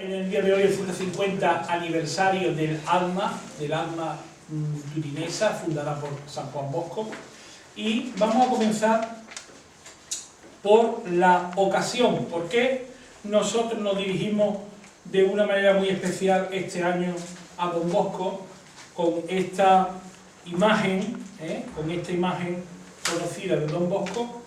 en el día de hoy el 150 aniversario del ALMA turinesa, fundada por San Juan Bosco, y vamos a comenzar por la ocasión. ¿Por qué nosotros nos dirigimos de una manera muy especial este año a Don Bosco con esta imagen, conocida de Don Bosco?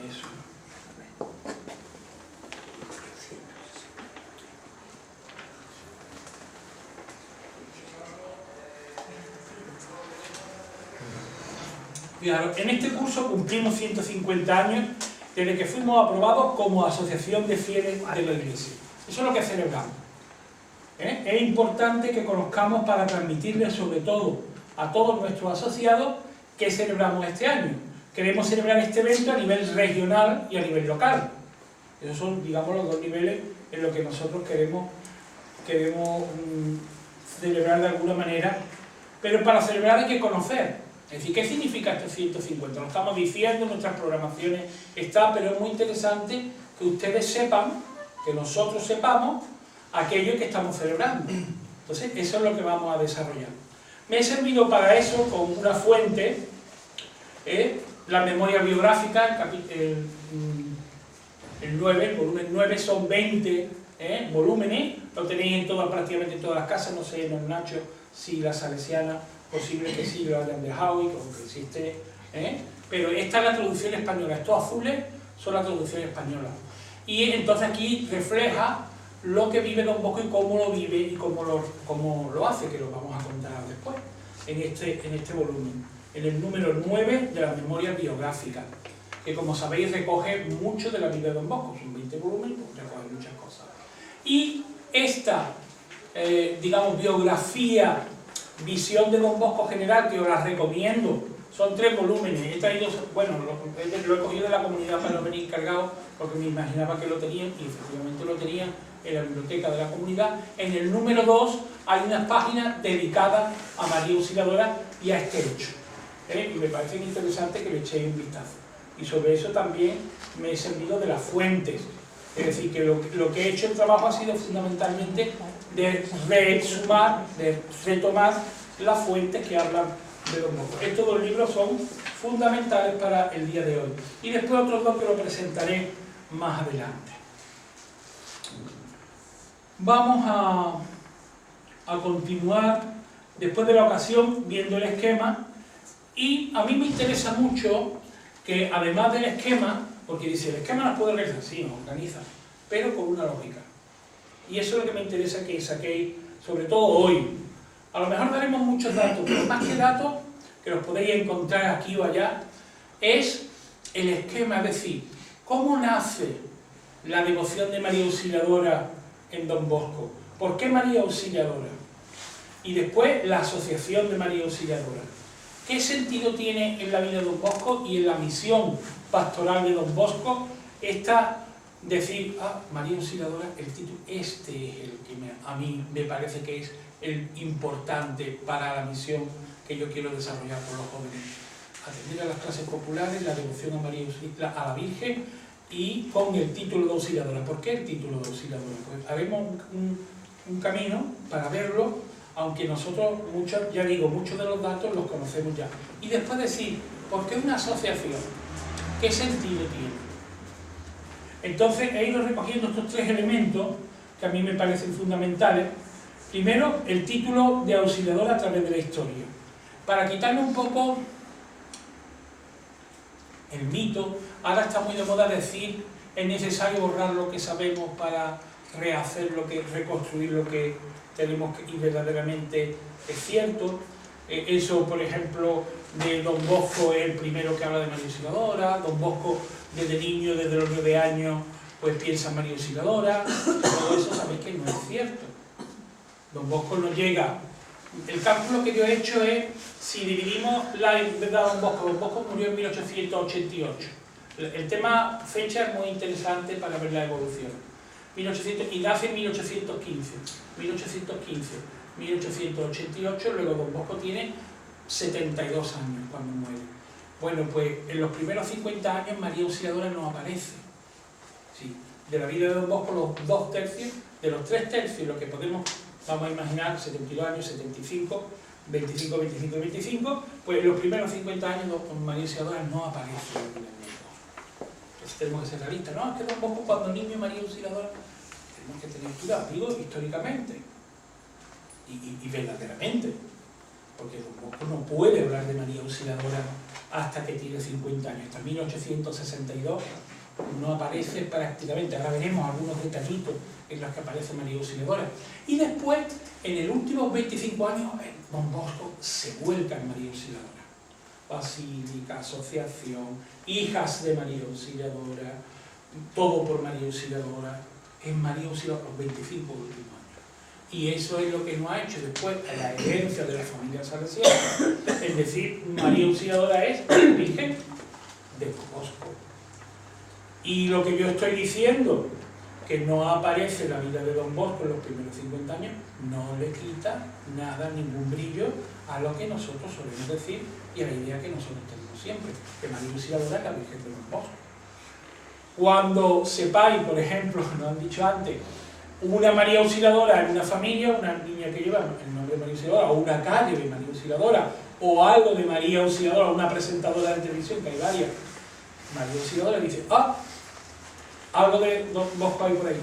Eso. Fijaros, en este curso cumplimos 150 años desde que fuimos aprobados como asociación de fieles de la Iglesia. Eso es lo que celebramos. Es importante que conozcamos para transmitirles sobre todo a todos nuestros asociados qué celebramos este año. Queremos celebrar este evento a nivel regional y a nivel local. Esos son, digamos, los dos niveles en los que nosotros queremos celebrar de alguna manera. Pero para celebrar hay que conocer. Es decir, ¿qué significa estos 150? Lo estamos diciendo en nuestras programaciones, pero es muy interesante que ustedes sepan, que nosotros sepamos aquello que estamos celebrando. Entonces, eso es lo que vamos a desarrollar. Me he servido para eso con una fuente, la memoria biográfica, el volumen 9, son 20 volúmenes, lo tenéis en prácticamente en todas las casas, no sé, en el Nacho, si la salesiana, posible que sí lo hayan dejado y como que existe, pero esta es la traducción española, estos azules son la traducción española. Y entonces aquí refleja lo que vive Don Bosco y cómo lo vive y cómo lo hace, que lo vamos a contar después, en este volumen, en el número 9 de la memoria biográfica, que como sabéis recoge mucho de la vida de Don Bosco, son 20 volúmenes, pues recoge muchas cosas. Y esta, digamos, biografía, visión de Don Bosco general, que os la recomiendo, son 3 volúmenes. He traído, bueno, lo he cogido de la comunidad para no venir cargado, porque me imaginaba que lo tenían, y efectivamente lo tenían en la biblioteca de la comunidad. En el número 2 hay unas páginas dedicadas a María Auxiliadora y a este hecho. Y me parece interesante que le echéis un vistazo. Y sobre eso también me he servido de las fuentes. Es decir, que lo que he hecho el trabajo ha sido fundamentalmente de resumar, de retomar las fuentes que hablan de Don Bosco. Estos 2 libros son fundamentales para el día de hoy. Y después otros 2 que lo presentaré más adelante. Vamos a continuar, después de la ocasión, viendo el esquema. Y a mí me interesa mucho que, además del esquema, porque dice, el esquema nos puede organizar, sí, nos organiza, pero con una lógica. Y eso es lo que me interesa que saquéis, sobre todo hoy. A lo mejor daremos muchos datos, pero más que datos, que los podéis encontrar aquí o allá, es el esquema, es decir, cómo nace la devoción de María Auxiliadora en Don Bosco. ¿Por qué María Auxiliadora? Y después la asociación de María Auxiliadora. ¿Qué sentido tiene en la vida de Don Bosco y en la misión pastoral de Don Bosco decir, María Auxiliadora, el título, este es el que a mí me parece que es el importante para la misión que yo quiero desarrollar con los jóvenes? Atender a las clases populares, la devoción a María Auxiliadora, a la Virgen, y con el título de Auxiliadora. ¿Por qué el título de Auxiliadora? Pues haremos un camino para verlo, aunque nosotros, ya digo, muchos de los datos los conocemos ya. Y después decir, ¿por qué una asociación? ¿Qué sentido tiene? Entonces he ido recogiendo estos 3 elementos que a mí me parecen fundamentales. Primero, el título de Auxiliadora a través de la historia. Para quitarle un poco el mito, ahora está muy de moda decir, es necesario borrar lo que sabemos para reconstruir lo que tenemos y verdaderamente es cierto. Eso, por ejemplo, de Don Bosco es el primero que habla de María Auxiliadora. Don Bosco, desde niño, desde los 9 años, pues piensa en María Auxiliadora. Todo eso sabéis que no es cierto. Don Bosco no llega. El cálculo que yo he hecho es, si dividimos la edad de Don Bosco murió en 1888. El tema fecha es muy interesante para ver la evolución. Y nace en 1815. 1888, luego Don Bosco tiene 72 años cuando muere. Bueno, pues en los primeros 50 años María Auxiliadora no aparece. Sí, de la vida de Don Bosco, los 2 tercios, de los 3 tercios, lo que podemos, vamos a imaginar, 72 años, 75, 25, 25 y 25, pues en los primeros 50 años María Auxiliadora no aparece en la vida de Don Bosco. Entonces tenemos que ser realistas. No, es que Don Bosco cuando niño María Auxiliadora, tenemos que tener cuidado, digo históricamente y verdaderamente, porque Don Bosco no puede hablar de María Auxiliadora hasta que tiene 50 años. Hasta 1862 no aparece prácticamente. Ahora veremos algunos detallitos en los que aparece María Auxiliadora. Y después, en los últimos 25 años, Don Bosco se vuelca en María Auxiliadora. Basílica, asociación, hijas de María Auxiliadora, todo por María Auxiliadora. En María Auxiliadora los 25 últimos años. Y eso es lo que nos ha hecho después la herencia de la familia salesiana, es decir, María Auxiliadora es virgen de Don Bosco. Y lo que yo estoy diciendo, que no aparece la vida de Don Bosco en los primeros 50 años, no le quita nada, ningún brillo a lo que nosotros solemos decir y a la idea que nosotros tenemos siempre, que María Auxiliadora es la virgen de Don Bosco. Cuando sepáis, por ejemplo, nos han dicho antes, una María Auxiliadora en una familia, una niña que lleva el nombre de María Auxiliadora, o una calle de María Auxiliadora, o algo de María Auxiliadora, una presentadora de televisión, que hay varias, María Auxiliadora dice, ah, algo de Don Bosco hay por ahí.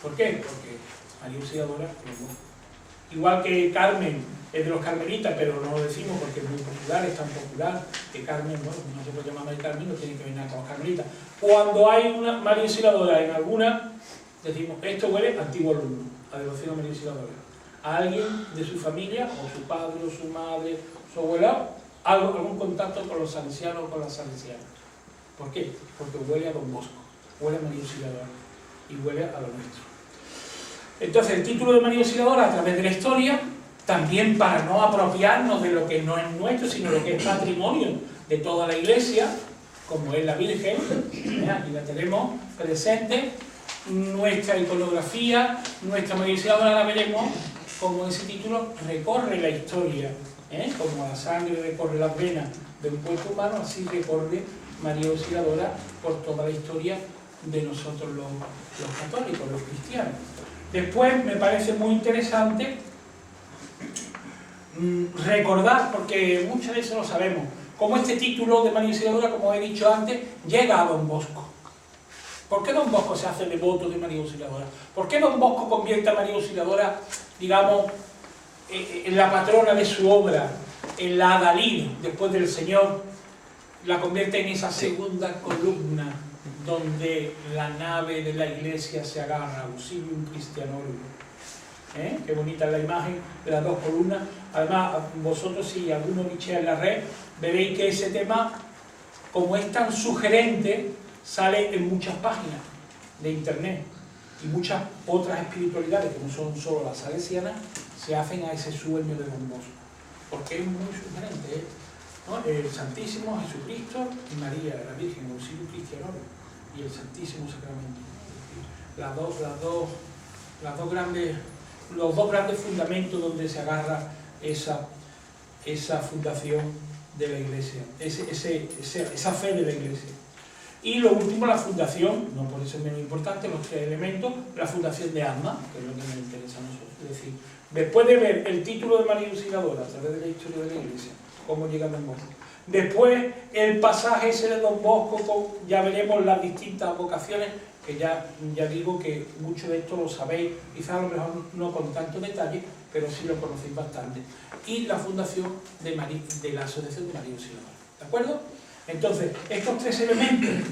¿Por qué? Porque María Auxiliadora es Don Bosco. Igual que Carmen es de los carmelitas, pero no lo decimos porque es muy popular, es tan popular que Carmen, bueno, no se puede llamar María Carmen, no tiene que venir con los carmelitas. Cuando hay una María Auxiliadora en alguna, decimos, esto huele a antiguo alumno, a devoción a María Auxiliadora. A alguien de su familia, o su padre, o su madre, su abuela, algún contacto con los salesianos o con las salesianas. ¿Por qué? Porque huele a Don Bosco, huele a María Auxiliadora y huele a lo nuestro. Entonces, el título de María Auxiliadora a través de la historia, también para no apropiarnos de lo que no es nuestro, sino lo que es patrimonio de toda la Iglesia, como es la Virgen, aquí la tenemos presente, nuestra iconografía, nuestra María Auxiliadora la veremos como ese título recorre la historia, como la sangre recorre las venas de un cuerpo humano, así recorre María Auxiliadora por toda la historia de nosotros los católicos, los cristianos. Después me parece muy interesante recordar, porque muchas veces lo sabemos, como este título de María Auxiliadora, como he dicho antes, llega a Don Bosco. ¿Por qué Don Bosco se hace devoto de María Auxiliadora? ¿Por qué Don Bosco convierte a María Auxiliadora, digamos, en la patrona de su obra, en la adalid, después del Señor, la convierte en esa segunda columna donde la nave de la Iglesia se agarra, Auxilium Christianorum? Qué bonita es la imagen de las 2 columnas. Además, vosotros, si alguno bichea en la red, veréis que ese tema, como es tan sugerente, sale en muchas páginas de internet, y muchas otras espiritualidades que no son solo las salesianas se hacen a ese sueño de Don Bosco, porque es muy sugerente, ¿no? El Santísimo Jesucristo y María, la Virgen, Auxilium Christianorum, y el Santísimo Sacramento. Los dos grandes fundamentos donde se agarra esa fundación de la Iglesia, esa fe de la Iglesia. Y lo último, la fundación, no por eso es menos importante, los 3 elementos, la fundación de Asma, que es lo que nos interesa a nosotros. Es decir, después de ver el título de María Auxiliadora a través de la historia de la Iglesia, cómo llega Don Bosco. Después, el pasaje ese de Don Bosco, ya veremos las distintas vocaciones, que ya digo que mucho de esto lo sabéis, quizás a lo mejor no con tanto detalle, pero sí lo conocéis bastante. Y la fundación de la Asociación de María Auxiliadora. ¿De acuerdo? Entonces, estos 3 elementos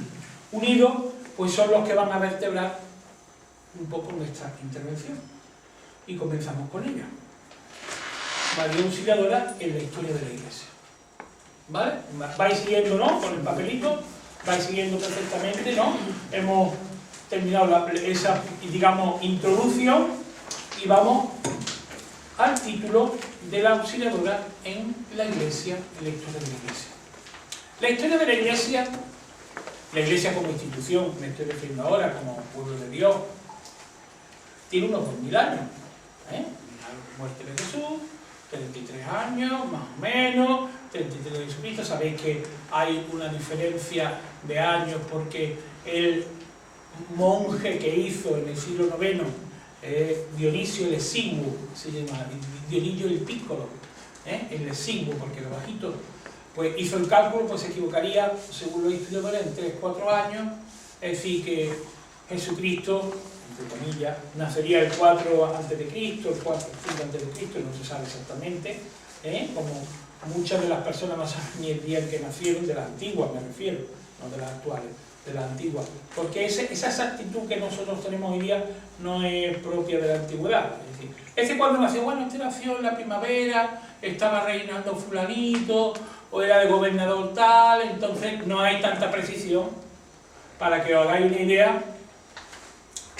unidos, pues son los que van a vertebrar un poco nuestra intervención. Y comenzamos con ella. María Auxiliadora en la historia de la Iglesia. ¿Vale? Vais siguiendo, ¿no? Con el papelito, vais siguiendo perfectamente, ¿no? Hemos terminado esa, digamos, introducción y vamos al título de la Auxiliadora en la Iglesia, en la historia de la Iglesia. La historia de la Iglesia como institución, me estoy refiriendo ahora como pueblo de Dios, tiene unos 2000 años. La muerte de Jesús, 33 años, más o menos, 33 de Jesucristo. Sabéis que hay una diferencia de años porque el monje que hizo en el siglo IX, Dionisio el Exiguo, se llama Dionisio el Piccolo, el Exiguo, porque el bajito, pues hizo el cálculo, pues se equivocaría, según los historiadores, en 3-4 años, es decir, que Jesucristo, entre comillas, nacería el 4 a.C., el 4 a.C., no se sabe exactamente, como muchas de las personas no saben ni el día en que nacieron, de las antiguas me refiero, no de las actuales, de las antiguas, porque esa exactitud que nosotros tenemos hoy día no es propia de la antigüedad. Es decir, ese cuando nació, bueno, este nació en la primavera, estaba reinando fulanito, o era de gobernador tal, entonces no hay tanta precisión. Para que os hagáis una idea,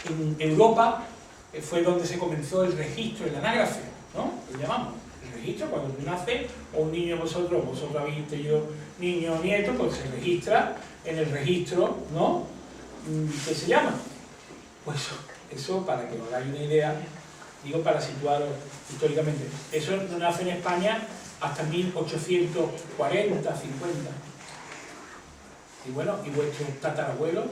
en Europa fue donde se comenzó el registro, el anágrafe, ¿no? Lo llamamos. El registro, cuando tú naces, o un niño vosotros habéis tenido niño o nieto, pues se registra en el registro, ¿no? ¿Qué se llama? Pues eso, para que os hagáis una idea, digo para situaros históricamente. Eso no nace en España hasta 1840, 50. Y bueno, y vuestros tatarabuelos.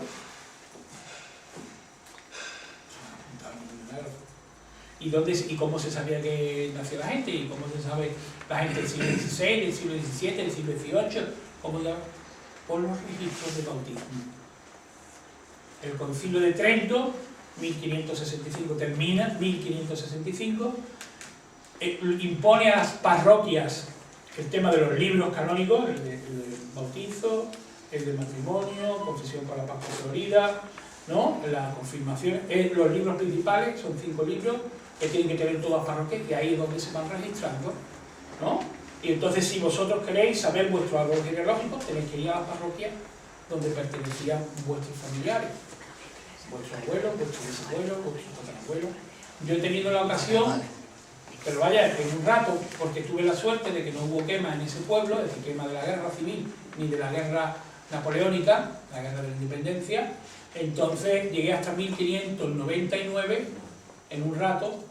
¿Y cómo se sabía que nació la gente? ¿Y cómo se sabe la gente del siglo XVI, del siglo XVII, del siglo XVIII? ¿Cómo ya? Por los registros de bautismo. El Concilio de Trento, 1565, termina, 1565, impone a las parroquias el tema de los libros canónicos, el de bautizo, el de matrimonio, confesión para la pastoría, ¿no? La confirmación, los libros principales, son 5 libros, que tienen que tener todas las parroquias, y ahí es donde se van registrando, ¿no? Y entonces, si vosotros queréis saber vuestro árbol genealógico, tenéis que ir a la parroquia donde pertenecían vuestros familiares, vuestros abuelos, vuestros bisabuelos, vuestros tatarabuelos. Yo he tenido la ocasión, pero vaya, en un rato, porque tuve la suerte de que no hubo quema en ese pueblo, es decir, quema de la guerra civil, ni de la guerra napoleónica, la guerra de la independencia. Entonces llegué hasta 1599 en un rato,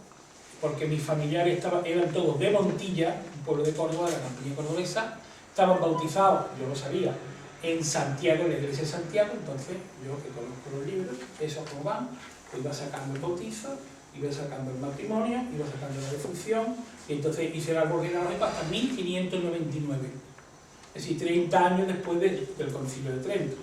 porque mis familiares eran todos de Montilla, un pueblo de Córdoba, de la campiña cordobesa, estaban bautizados, yo lo sabía, en Santiago, en la iglesia de Santiago. Entonces yo, que conozco los libros, eso como van, pues iba sacando el bautizo, iba sacando el matrimonio, iba sacando la defunción, y entonces hice el árbol genealógico hasta 1599, es decir, 30 años después del Concilio de Trento.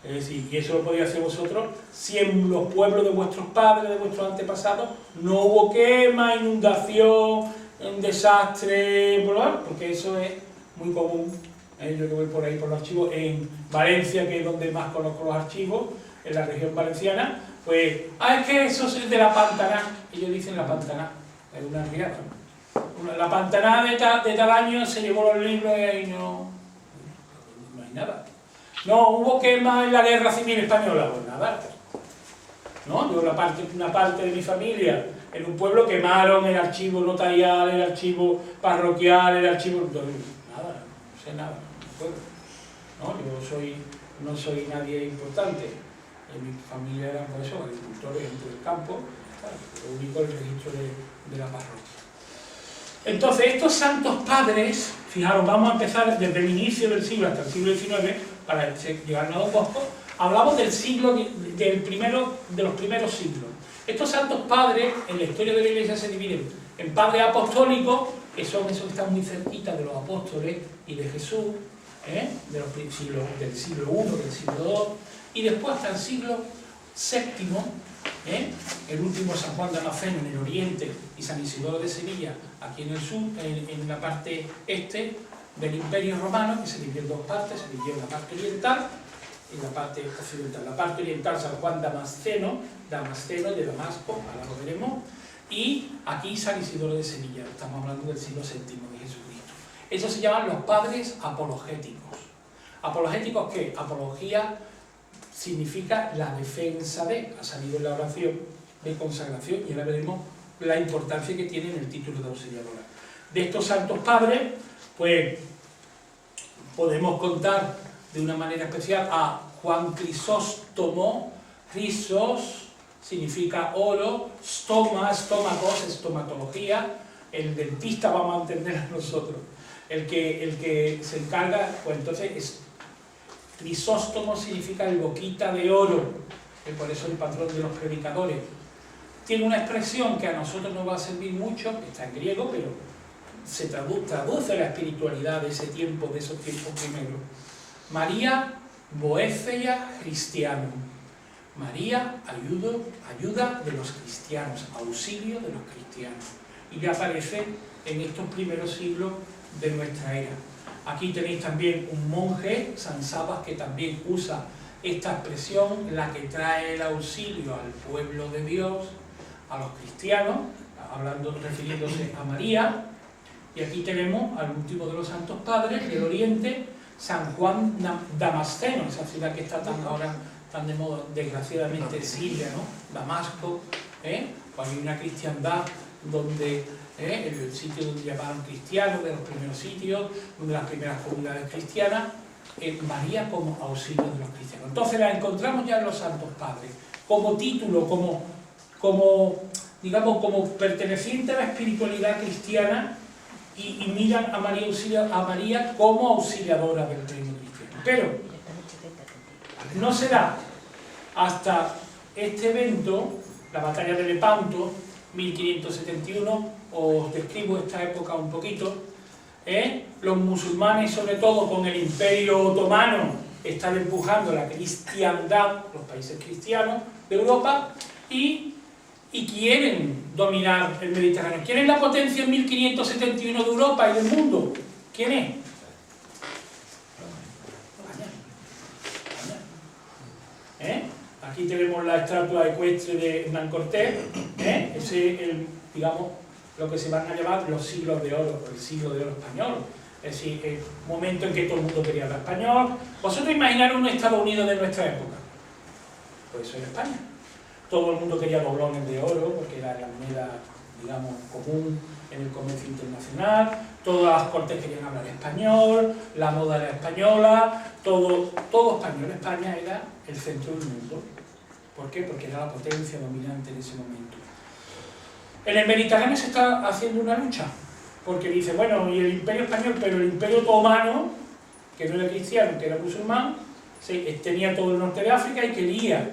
Es decir, y eso lo podéis hacer vosotros si en los pueblos de vuestros padres, de vuestros antepasados, no hubo quema, inundación, un desastre, porque eso es muy común. Yo que voy por ahí por los archivos, en Valencia, que es donde más conozco los archivos, en la región valenciana, pues, es que eso es de la Pantaná, ellos dicen la Pantaná, es una riada. La Pantaná de tal año se llevó los libros y ahí no hay nada. No, hubo quema en la guerra civil española, pues nada. ¿No? Yo una parte de mi familia, en un pueblo quemaron el archivo notarial, el archivo parroquial, el archivo... Nada, no sé nada, no puedo. ¿No? Yo no soy nadie importante. En mi familia eran, por eso, agricultores, gente del campo, lo único el registro de la parroquia. Entonces, estos santos padres, fijaros, vamos a empezar desde el inicio del siglo hasta el siglo XIX, para llegarnos a Don Bosco. Hablamos del siglo, de los primeros siglos. Estos santos padres, en la historia de la Iglesia, se dividen en padres apostólicos, que son esos que están muy cerquita de los apóstoles y de Jesús, del siglo I, del siglo II, y después hasta el siglo VII, el último San Juan de Damasceno en el oriente y San Isidoro de Sevilla aquí en el sur, en la parte este del Imperio Romano, que se dividió en dos partes, se dividió en la parte oriental y la parte occidental. La parte oriental, San Juan Damasceno de Damasco, ahora lo veremos, y aquí San Isidoro de Sevilla, estamos hablando del siglo VII de Jesucristo. Esos se llaman los padres apologéticos. ¿Apologéticos qué? Apología significa la defensa de, ha salido en la oración de consagración, y ahora veremos la importancia que tiene en el título de auxiliadora. De estos santos padres, pues podemos contar de una manera especial a Juan Crisóstomo. Crisos significa oro, estómagos, estomatología, el dentista vamos a entender a nosotros. el que se encarga, pues entonces es Crisóstomo, significa el boquita de oro, que por eso es el patrón de los predicadores. Tiene una expresión que a nosotros nos va a servir mucho, que está en griego, pero se traduce la espiritualidad de ese tiempo, de esos tiempos primeros. María Boécea Cristiano. María, ayuda de los cristianos, auxilio de los cristianos. Y ya aparece en estos primeros siglos de nuestra era. Aquí tenéis también un monje, San Sabas, que también usa esta expresión, la que trae el auxilio al pueblo de Dios, a los cristianos, refiriéndose a María. Y aquí tenemos al último de los santos padres del Oriente, San Juan Damasceno, esa ciudad que está ahora tan de moda, desgraciadamente, Siria, ¿no? Damasco, pues hay una cristiandad donde el sitio donde llamaban cristianos, de los primeros sitios, de las primeras comunidades cristianas, María como auxilio de los cristianos. Entonces la encontramos ya en los santos padres, como título, digamos, como perteneciente a la espiritualidad cristiana, y miran a María como auxiliadora del reino cristiano. Pero no será hasta este evento, la batalla de Lepanto, 1571, os describo esta época un poquito, los musulmanes, sobre todo con el Imperio Otomano, están empujando la cristiandad, los países cristianos de Europa, y quieren dominar el Mediterráneo. ¿Quién es la potencia en 1571 de Europa y del mundo? ¿Quién es? Aquí tenemos la estatua ecuestre de Hernán Cortés, ese es digamos, lo que se van a llamar los siglos de oro, el siglo de oro español. Es decir, el momento en que todo el mundo quería hablar español. Vosotros imaginaros un Estados Unidos de nuestra época. Pues eso es España. Todo el mundo quería doblones de oro, porque era la moneda, digamos, común en el comercio internacional. Todas las cortes querían hablar español, la moda era española, todo español. España era el centro del mundo. ¿Por qué? Porque era la potencia dominante en ese momento. En el Mediterráneo se está haciendo una lucha, porque dice, bueno, y el Imperio Español, pero el Imperio Otomano, que no era cristiano, que era musulmán, tenía todo el norte de África y quería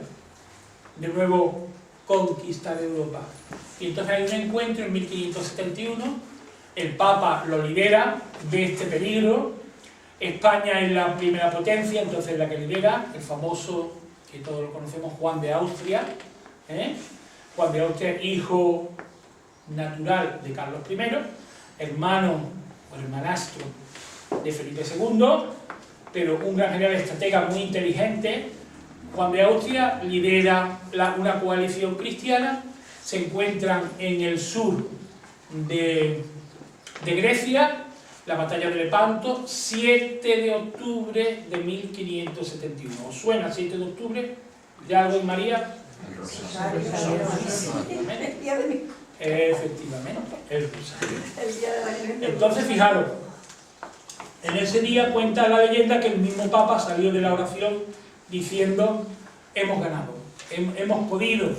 de nuevo conquistar Europa. Y entonces hay un encuentro en 1571, el Papa lo libera, ve este peligro, España es la primera potencia, entonces la que lidera, el famoso, que todos lo conocemos, Juan de Austria, Juan de Austria, hijo natural de Carlos I, hermano o hermanastro de Felipe II, pero un gran general estratega muy inteligente. Juan de Austria lidera una coalición cristiana, se encuentran en el sur de Grecia, la batalla de Lepanto, 7 de octubre de 1571. ¿Os suena 7 de octubre? ¿De algo en María? El Rosario. Efectivamente, el Rosario. Entonces, fijaros, en ese día cuenta la leyenda que el mismo Papa salió de la oración diciendo, hemos ganado, hemos podido,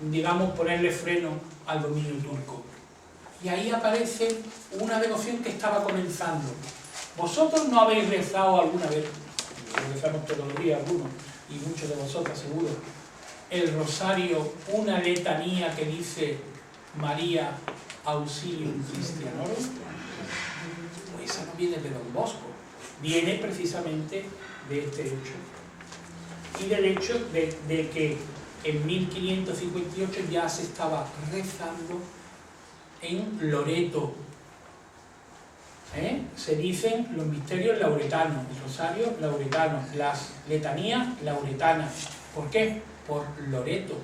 digamos, ponerle freno al dominio turco. Y ahí aparece una devoción que estaba comenzando. Vosotros no habéis rezado alguna vez, lo rezamos todos los días algunos, y muchos de vosotros seguro, el rosario, una letanía que dice María Auxilium Christianorum. Pues esa no viene de Don Bosco, viene precisamente de este hecho. Y del hecho de que en 1558 ya se estaba rezando en Loreto. Se dicen los misterios lauretanos, el rosario lauretano, las letanías lauretanas. ¿Por qué? Por Loreto.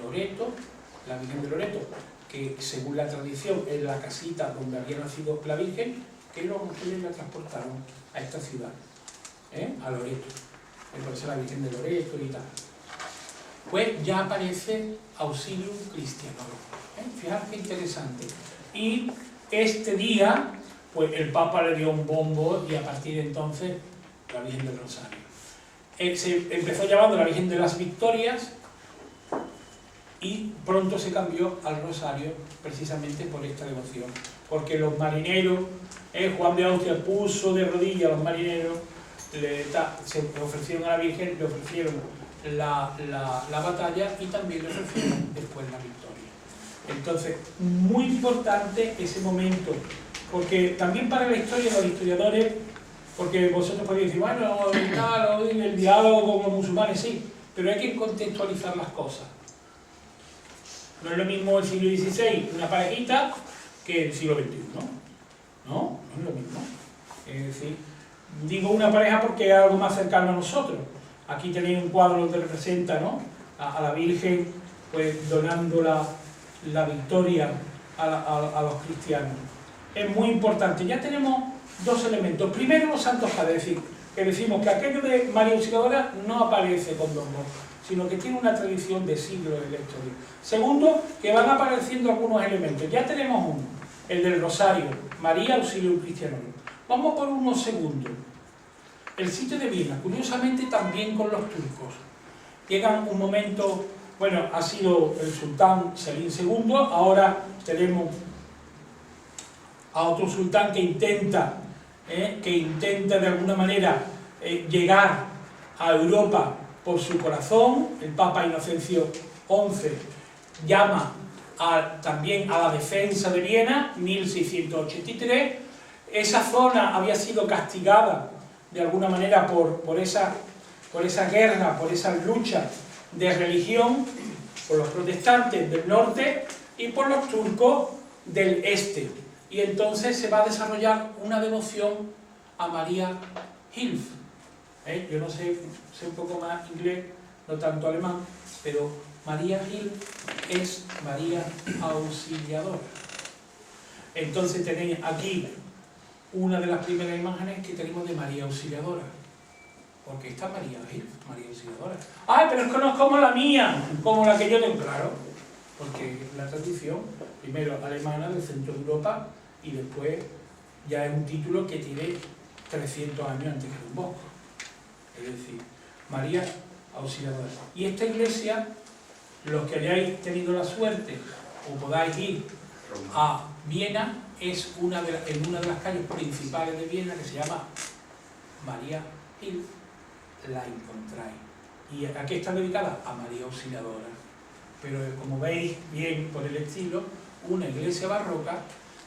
Loreto, la Virgen de Loreto, que según la tradición es la casita donde había nacido la Virgen, que los ángeles la transportaron a esta ciudad, a Loreto. Por eso la Virgen de Loreto y tal. Pues ya aparece Auxilium Christianorum. Fijaros qué interesante. Y este día, pues el Papa le dio un bombo y a partir de entonces la Virgen del Rosario. Se empezó llamando la Virgen de las Victorias y pronto se cambió al Rosario precisamente por esta devoción, porque los marineros, Juan de Austria puso de rodillas a los marineros, se ofrecieron a la Virgen, le ofrecieron la batalla y también le ofrecieron después la victoria. Entonces, muy importante ese momento, porque también para la historia, los historiadores, porque vosotros podéis decir, bueno, el diálogo con los musulmanes, sí, pero hay que contextualizar las cosas. No es lo mismo el siglo XVI, una parejita, que el siglo XXI, no es lo mismo. Es decir, digo una pareja porque es algo más cercano a nosotros. Aquí tenéis un cuadro donde representa, ¿no?, a la Virgen, pues donando la victoria a los cristianos. Es muy importante. Ya tenemos dos elementos. Primero, los santos padres, es decir, que decimos que aquello de María Auxiliadora no aparece con Don Bosco, sino que tiene una tradición de siglos en la historia. Segundo, que van apareciendo algunos elementos. Ya tenemos uno, el del Rosario, María Auxilio Cristiano. Vamos por unos segundos. El sitio de Viena, curiosamente también con los turcos. Llegan un momento, bueno, ha sido el sultán Selim II, ahora tenemos a otro sultán que intenta de alguna manera llegar a Europa por su corazón. El Papa Inocencio XI llama también a la defensa de Viena, 1683. Esa zona había sido castigada de alguna manera por esa guerra, por esa lucha de religión, por los protestantes del norte y por los turcos del este. Y entonces se va a desarrollar una devoción a María Hilf. Yo no sé un poco más inglés, no tanto alemán, pero María Hilf es María Auxiliadora. Entonces tenéis aquí una de las primeras imágenes que tenemos de María Auxiliadora. Porque esta María Hilf, María Auxiliadora. ¡Ay, pero es que no es como la mía! Como la que yo tengo. Claro, porque la tradición, primero alemana del centro de Europa, y después ya es un título que tiene 300 años antes que Don Bosco. Es decir, María Auxiliadora. Y esta iglesia, los que hayáis tenido la suerte o podáis ir a Viena, es en una de las calles principales de Viena, que se llama María Hilf, la encontráis. Y aquí está dedicada a María Auxiliadora. Pero como veis bien por el estilo, una iglesia barroca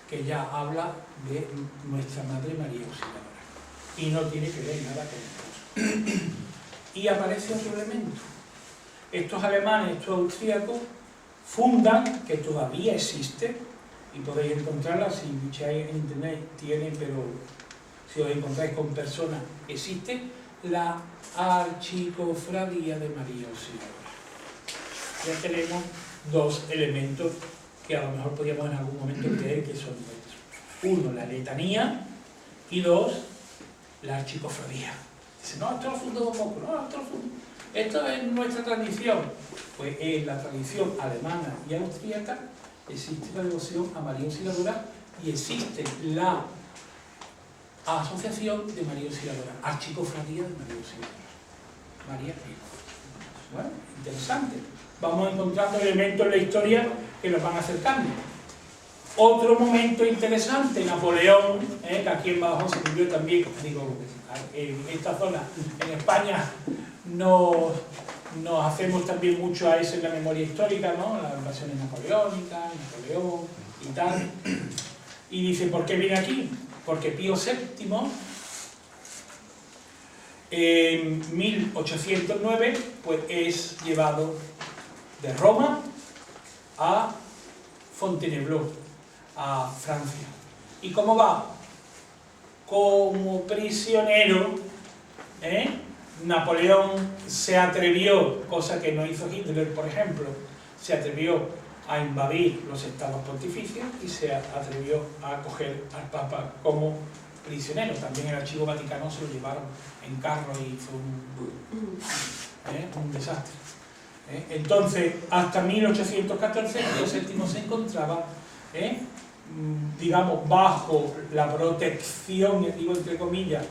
que ya habla de nuestra Madre María Auxiliadora. Y no tiene que ver nada con eso. Y aparece otro elemento. Estos alemanes, estos austríacos, fundan, que todavía existe, y podéis encontrarla, si buscáis en internet, pero si os encontráis con personas, existe la Archicofradía de María Auxiliadora. Ya tenemos dos elementos que a lo mejor podríamos en algún momento creer que son nuestros. Uno, la letanía, y dos, la archicofradía. Dice, no, esto lo fundó Don Bosco, no, esto lo fundó. Esto es nuestra tradición. Pues en la tradición alemana y austríaca existe la devoción a María Auxiliadora y existe la asociación de María Auxiliadora, Archicofradía de María Auxiliadora. María Hilf. Bueno, interesante. Vamos encontrando elementos en la historia que nos van acercando. Otro momento interesante, Napoleón, que aquí en Badajoz se cumplió también, digo, en esta zona, en España, nos hacemos también mucho a eso en la memoria histórica, ¿no? Las invasiones napoleónicas, Napoleón y tal. Y dice, ¿por qué viene aquí? Porque Pío VII, en 1809, pues es llevado de Roma a Fontainebleau, a Francia. ¿Y cómo va? Como prisionero, Napoleón se atrevió, cosa que no hizo Hitler, por ejemplo, se atrevió a invadir los estados pontificios y se atrevió a acoger al Papa como prisionero. También el Archivo Vaticano se lo llevaron en carro y fue un desastre. Entonces, hasta 1814, Pío VII se encontraba, digamos, bajo la protección, digo entre comillas,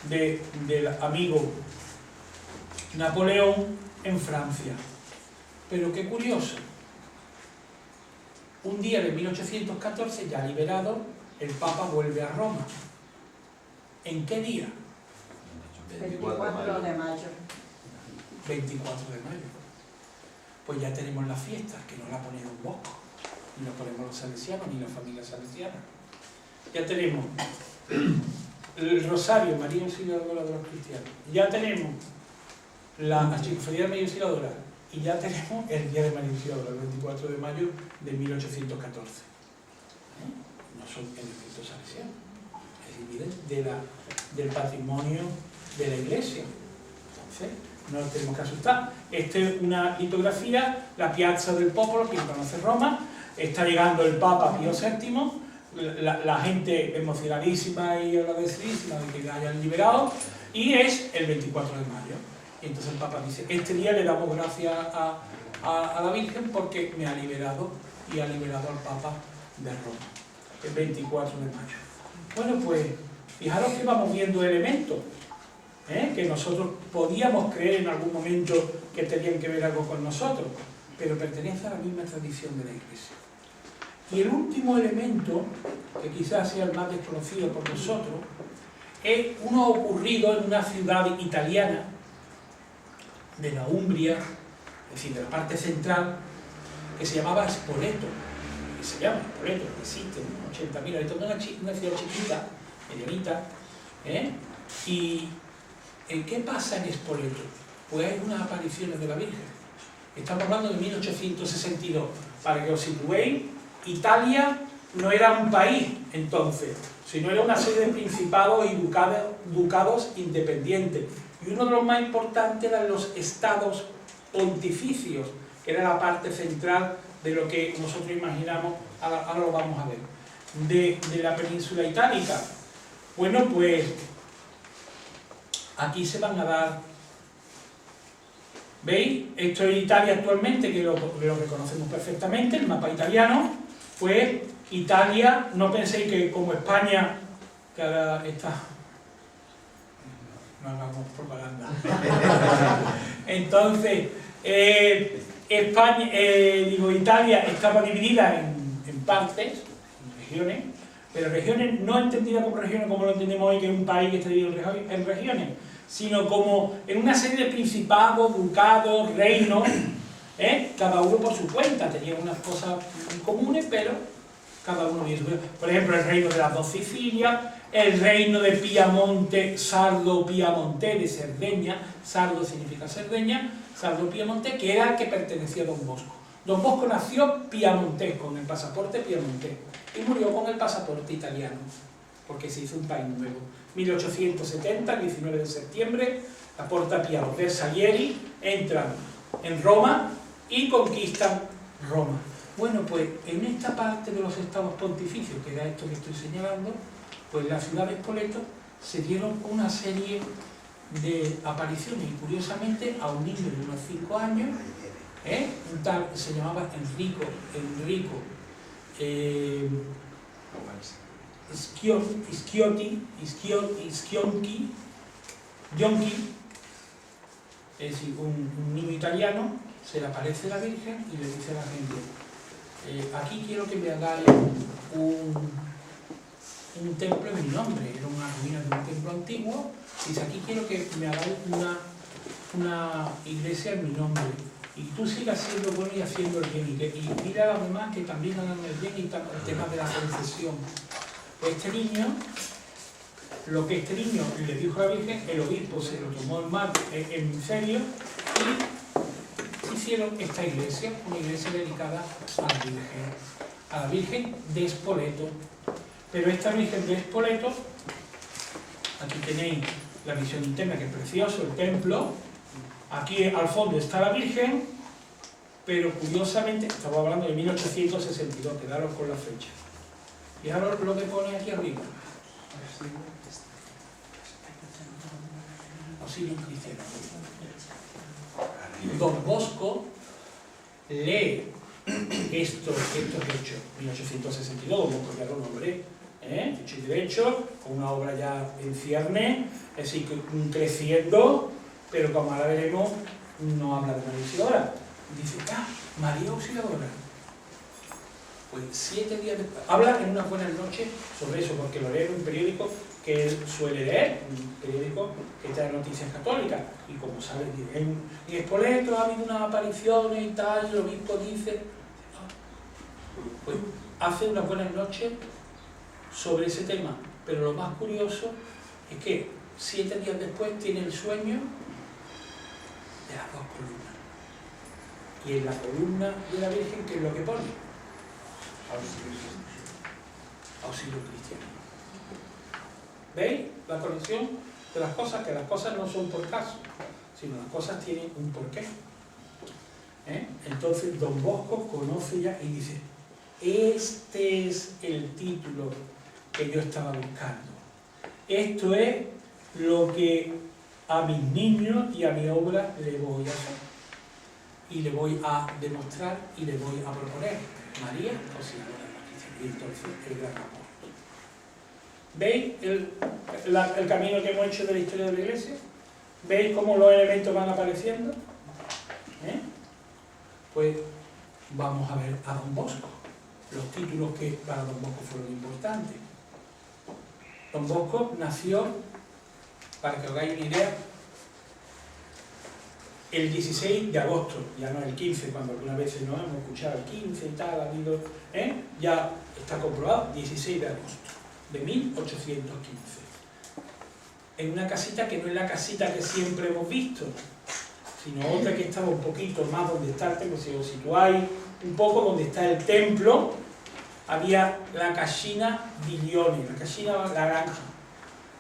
del amigo Napoleón en Francia. Pero qué curioso, un día de 1814, ya liberado, el Papa vuelve a Roma. ¿En qué día? 24 de mayo. 24 de mayo. Pues ya tenemos las fiestas, que no la pone Don Bosco, ni la ponemos los salesianos, ni la familia salesiana. Ya tenemos el Rosario, María Auxiliadora de los cristianos. Ya tenemos la Archicofradía de María Auxiliadora. Y ya tenemos el Día de María Auxiliadora, el 24 de mayo de 1814. No son elementos salesianos, es decir, del patrimonio de la Iglesia. Entonces, no nos tenemos que asustar. Esta es una litografía, la Piazza del Popolo, quien conoce Roma. Está llegando el Papa Pío VII, la gente emocionadísima y agradecidísima de que la hayan liberado, y es el 24 de mayo. Y entonces el Papa dice, este día le damos gracias a la Virgen porque me ha liberado y ha liberado al Papa de Roma, el 24 de mayo. Bueno, pues, fijaros que vamos viendo elementos, que nosotros podíamos creer en algún momento que tenían que ver algo con nosotros, pero pertenece a la misma tradición de la Iglesia. Y el último elemento, que quizás sea el más desconocido por nosotros, es uno ocurrido en una ciudad italiana, de la Umbria, es decir, de la parte central, que se llamaba Spoleto, que se llama Spoleto, que existe, 80.000 habitantes, una ciudad chiquita, medianita, y ¿qué pasa en Spoleto? Pues hay unas apariciones de la Virgen. Estamos hablando de 1862, para que os situéis. Italia no era un país entonces, sino era una serie de principados y ducados independientes. Y uno de los más importantes eran los estados pontificios, que era la parte central de lo que nosotros imaginamos, ahora lo vamos a ver, de la península itálica. Bueno, pues aquí se van a dar, ¿veis? Esto es Italia actualmente, que lo reconocemos perfectamente, el mapa italiano. Pues Italia, no penséis que como España, que ahora está... No hagamos propaganda. Entonces, Italia estaba dividida en partes, en regiones, pero regiones no entendidas como regiones como lo entendemos hoy, que es un país que está dividido en regiones, sino como en una serie de principados, ducados, reinos, cada uno por su cuenta, tenían unas cosas comunes, pero cada uno bien su cuenta. Por ejemplo, el reino de las dos Sicilias, el reino de Piamonte, Sardo-Piamonte, de Cerdeña. Sardo significa Cerdeña, Sardo-Piamonte, que era el que pertenecía a Don Bosco. Don Bosco nació piamontés, con el pasaporte piamontés, y murió con el pasaporte italiano, porque se hizo un país nuevo. 1870, el 19 de septiembre, la Porta Pia los Salieri entran en Roma y conquistan Roma. Bueno, pues en esta parte de los estados pontificios, que era esto que estoy señalando, pues en la ciudad de Spoleto se dieron una serie de apariciones, y curiosamente a un niño de unos 5 años, un tal, se llamaba Enrico Gionchi, es decir, un niño italiano, se le aparece la Virgen y le dice a la gente, aquí quiero que me hagáis un templo en mi nombre. Era una ruina de un templo antiguo. Dice, aquí quiero que me hagáis una iglesia en mi nombre, y tú sigas siendo bueno y haciendo el bien, y mira a los demás que también hagan el bien, y el tema de la concesión. Pues este niño, lo que este niño le dijo a la Virgen, el obispo se lo tomó en serio, y hicieron esta iglesia, una iglesia dedicada a la Virgen de Spoleto. Pero esta Virgen de Spoleto, aquí tenéis la visión interna, que es precioso, el templo. Aquí al fondo está la Virgen, pero curiosamente, estamos hablando de 1862, quedaros con la fecha. Fijaros lo que pone aquí arriba. Auxilium Cristiano. Don Bosco lee estos hechos, 1862, Don Bosco ya lo nombré, hecho y derecho, con una obra ya en cierne, es decir, creciendo, pero como ahora veremos, no habla de María Auxiliadora. Dice, María Auxiliadora. Pues 7 días después, habla en Unas buenas noches sobre eso, porque lo lee en un periódico que él suele leer, un periódico que trae noticias católicas, y como sabe, en Spoleto ha habido unas apariciones y tal, y el obispo dice, pues hace Unas buenas noches sobre ese tema, pero lo más curioso es que 7 días después tiene el sueño de las 2 columnas, y en la columna de la Virgen, ¿qué es lo que pone? Auxilio cristiano. ¿Veis la conexión de las cosas? Que las cosas no son por caso, sino las cosas tienen un porqué. Entonces Don Bosco conoce ya y dice, este es el título que yo estaba buscando. Esto es lo que a mis niños y a mi obra le voy a hacer. Y le voy a demostrar y le voy a proponer. María, auxiliadora de la cristiandad. Y entonces el gran amor. ¿Veis el camino que hemos hecho de la historia de la Iglesia? ¿Veis cómo los elementos van apareciendo? Pues vamos a ver a Don Bosco. Los títulos que para Don Bosco fueron importantes. Don Bosco nació, para que os hagáis una idea, el 16 de agosto, ya no el 15, cuando algunas veces no hemos escuchado el 15 y tal, ha habido, ya está comprobado, 16 de agosto de 1815. En una casita que no es la casita que siempre hemos visto, sino otra que estaba un poquito más donde está el templo. Si os situáis un poco donde está el templo, había la cascina Bilione,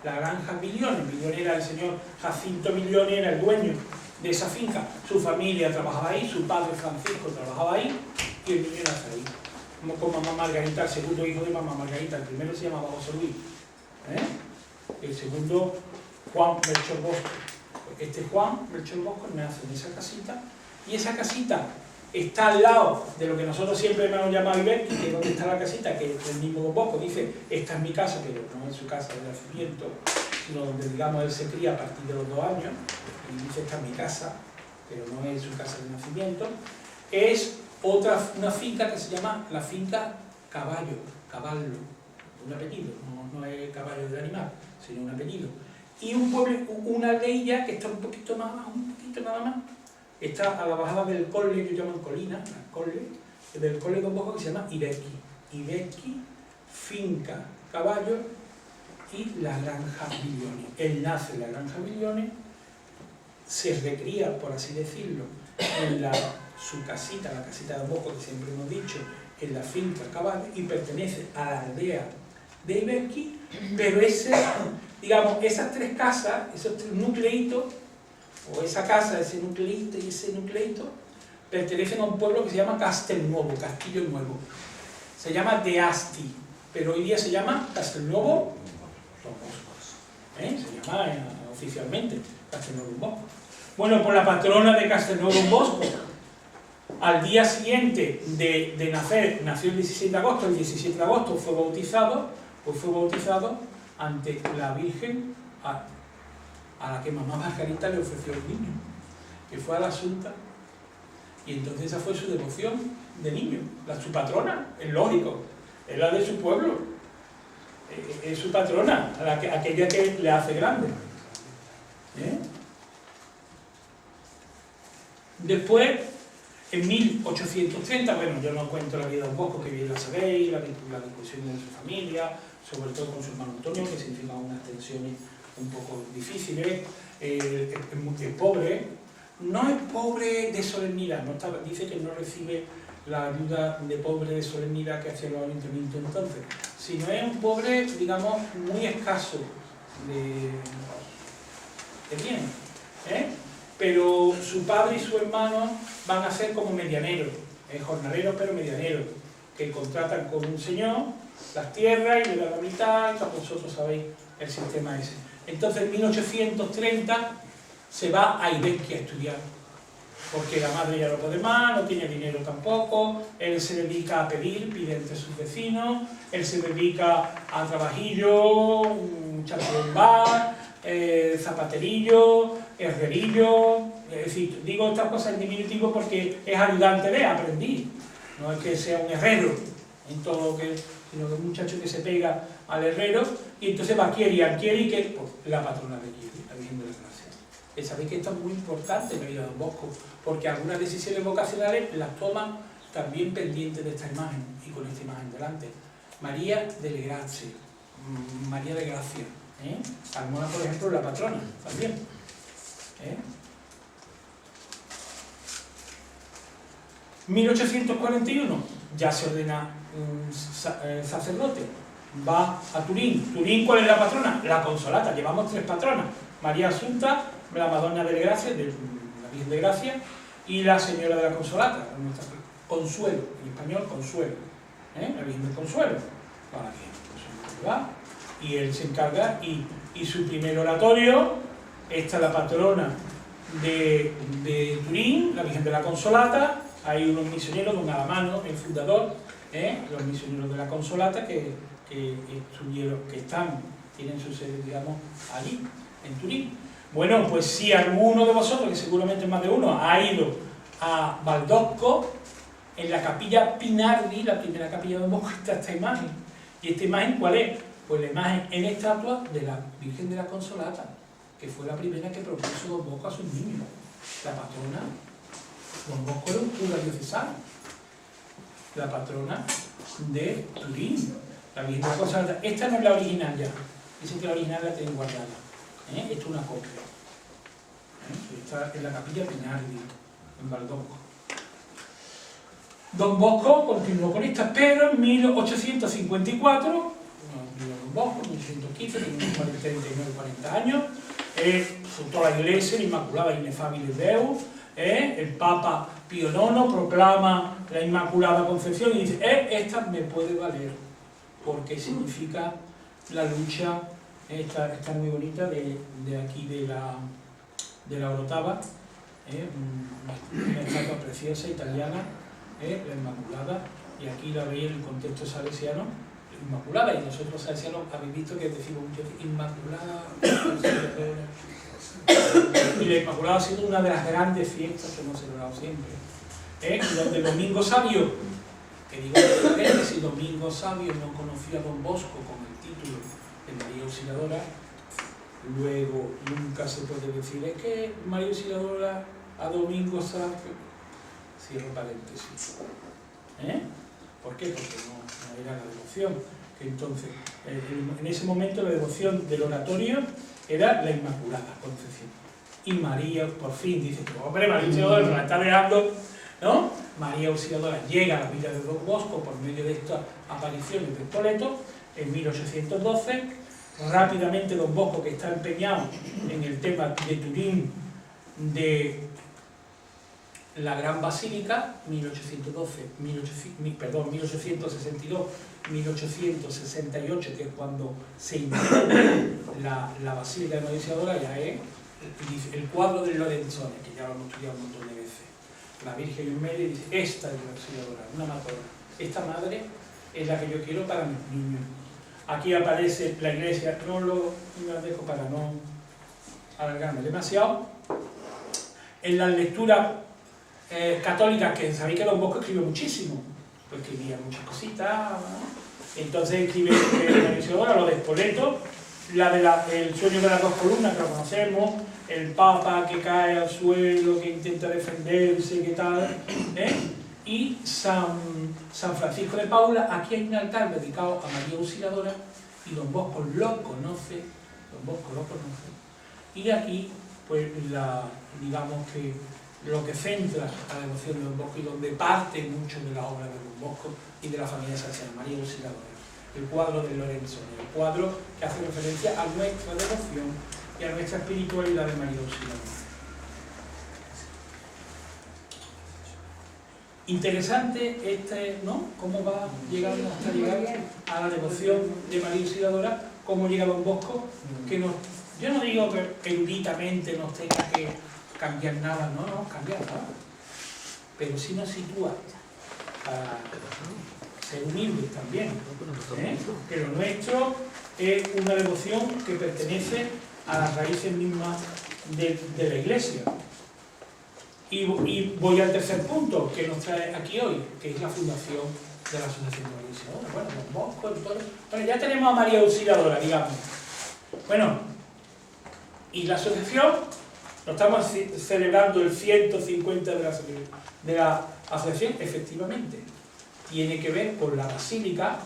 la granja Bilione. Bilione era el señor Jacinto Bilione, era el dueño de esa finca. Su familia trabajaba ahí, su padre Francisco trabajaba ahí, y el niño nace ahí. Como con mamá Margarita, el segundo hijo de mamá Margarita. El primero se llamaba José Luis, el segundo Juan Melchor Bosco. Este Juan Melchor Bosco nace en esa casita, y esa casita está al lado de lo que nosotros siempre hemos llamado Iberqui, que es donde está la casita, que el mismo Don Bosco dice, esta es mi casa, pero no es su casa de nacimiento, sino donde, digamos, él se cría a partir de los 2 años, y dice, esta es mi casa, pero no es su casa de nacimiento. Es una finca que se llama la finca Caballo, un apellido, no es caballo del animal, sino un apellido. Y un pueblo, una aldea que está un poquito nada más, está a la bajada del Colle, que llaman Colina, del Colle Don Bosco, que se llama Iberqui, finca Caballo y la granja Bilione. Él nace en la granja Bilione, se recría, por así decirlo, en su casita, la casita de Don Bosco, que siempre hemos dicho, en la finca Caballo, y pertenece a la aldea de Iberqui, pero digamos, esas 3 casas, esos 3 nucleitos, o esa casa, ese nucleito y ese nucleito, pertenecen a un pueblo que se llama Castelnuovo, Castillo Nuevo. Se llama De Asti, pero hoy día se llama Castelnuovo Don Bosco. Se llama oficialmente Castelnuovo Don Bosco. Bueno, por la patrona de Castelnuovo Don Bosco, al día siguiente de nacer, nació el 16 de agosto, el 17 de agosto fue bautizado, pues fue bautizado ante la Virgen a la que mamá Margarita le ofreció el niño, que fue a la Asunta, y entonces esa fue su devoción de niño, su patrona, es lógico, es la de su pueblo, es su patrona, aquella que le hace grande. Después, en 1830, bueno, yo no cuento la vida de Don Bosco, que bien la sabéis, la discusión de su familia, sobre todo con su hermano Antonio, que significa unas tensiones un poco difíciles. Es pobre, no es pobre de solemnidad, dice que no recibe la ayuda de pobre de solemnidad que hacía los ayuntamientos entonces, sino es un pobre, digamos, muy escaso de bien, pero su padre y su hermano van a ser como medianeros, jornaleros pero medianeros, que contratan con un señor las tierras y le dan la mitad, y vosotros sabéis el sistema ese. Entonces en 1830 se va a Iberqui a estudiar, porque la madre ya no puede más, no tiene dinero tampoco, él se dedica a pide entre sus vecinos, él se dedica a trabajillo, chapelombar, zapaterillo, herrerillo, es decir, digo estas cosas en diminutivo porque es ayudante de aprendiz, no es que sea un herrero, en todo lo que, sino que es un muchacho que se pega al herrero, y entonces va Chieri, que es pues, la patrona de Chieri, la Virgen de la Gracia. Sabéis que esto es muy importante en la vida de Don Bosco, porque algunas decisiones vocacionales las toman también pendientes de esta imagen, y con esta imagen delante. María delle Grazie, María de Gracia, Salmona, por ejemplo, la patrona, también. 1841, ya se ordena sacerdote, va a Turín. Turín, ¿cuál es la patrona? La Consolata. Llevamos 3 patronas: María Asunta, la Madonna delle Grazie, la Virgen de Gracia, y la Señora de la Consolata, Consuelo, en español Consuelo, la Virgen del Consuelo. Para que va, y él se encarga, y su primer oratorio, esta es la patrona de Turín, la Virgen de la Consolata. Hay unos misioneros, don Alamano, el fundador, los misioneros de la Consolata, que estuvieron, tienen su sede, digamos, allí, en Turín. Bueno, pues si alguno de vosotros, que seguramente más de uno, ha ido a Valdosco, en la capilla Pinardi, la primera capilla de Don Bosco, está esta imagen. ¿Y esta imagen cuál es? Pues la imagen en estatua de la Virgen de la Consolata, que fue la primera que propuso Don Bosco a sus niños. La patrona, Don Bosco era un cura diocesano, la patrona de Turín, la Virgen de la Consolata. Esta no es la original ya, dicen que la original la tienen guardada. Esto es una copia. Esta es la capilla Pinardi, en Valdosco. Don Bosco continuó con esta, pero en 1854, Don Bosco, en 1815, tenía 39-40 años, fundó la iglesia, la Inmaculada Ineffabile Deus, el Papa Pío IX proclama la Inmaculada Concepción y dice, esta me puede valer, porque significa la lucha, esta muy bonita, de aquí de la Orotava, una estatua preciosa italiana, la Inmaculada, y aquí la veis en el contexto salesiano, Inmaculada, y nosotros salesianos habéis visto que decimos mucho Inmaculada, y la Inmaculada ha sido una de las grandes fiestas que hemos celebrado siempre, y donde Domingo Sabio, que digo que si Domingo Sabio no conocía a Don Bosco con el título de María Auxiliadora, luego nunca se puede decir, es que María Auxiliadora a Domingo Sabio. Cierro paréntesis. ¿Por qué? Porque no era la devoción. Que entonces, en ese momento la devoción del oratorio era la Inmaculada Concepción. Y María, por fin, dice, hombre, María Auxiliadora nos la está dejando, ¿no? María Auxiliadora llega a la vida de Don Bosco por medio de estas apariciones de Spoleto en 1812. Rápidamente Don Bosco, que está empeñado en el tema de Turín, de la Gran Basílica, 1862, 1868, que es cuando se inaugura la Basílica de María Auxiliadora, ya es el cuadro de Lorenzone, que ya lo hemos estudiado un montón de veces. La Virgen en medio dice, esta es la Auxiliadora, una matrona. Esta madre es la que yo quiero para mis niños. Aquí aparece la iglesia, no lo dejo para no alargarme demasiado. En las lecturas católicas, que sabéis que Don Bosco escribió muchísimo, pues escribía muchas cositas, ¿no? Entonces escribe la Auxiliadora, lo de Spoleto, el sueño de las 2 columnas, que lo conocemos, el Papa que cae al suelo, que intenta defenderse, que tal, y San Francisco de Paula. Aquí hay un altar dedicado a María Auxiliadora, y Don Bosco lo conoce, y aquí, pues, digamos que lo que centra la devoción de Don Bosco y donde parte mucho de la obra de Don Bosco y de la familia salesiana, María Auxiliadora, el cuadro de Lorenzo, el cuadro que hace referencia a nuestra devoción y a nuestra espiritualidad de María Auxiliadora. Interesante ¿no? Cómo va llegando hasta llegar a la devoción de María Auxiliadora, cómo llega Don Bosco, que yo no digo que eruditamente nos tenga que cambiar nada, no cambiar nada, pero sí nos sitúa para ser humildes también, que lo nuestro es una devoción que pertenece a las raíces mismas de la Iglesia. Y voy al tercer punto que nos trae aquí hoy, que es la fundación de la Asociación de María Auxiliadora. Bueno, Don Bosco, bueno, ya tenemos a María Auxiliadora, digamos. Bueno, y la asociación, lo estamos celebrando el 150 de la asociación, efectivamente. Tiene que ver con la basílica,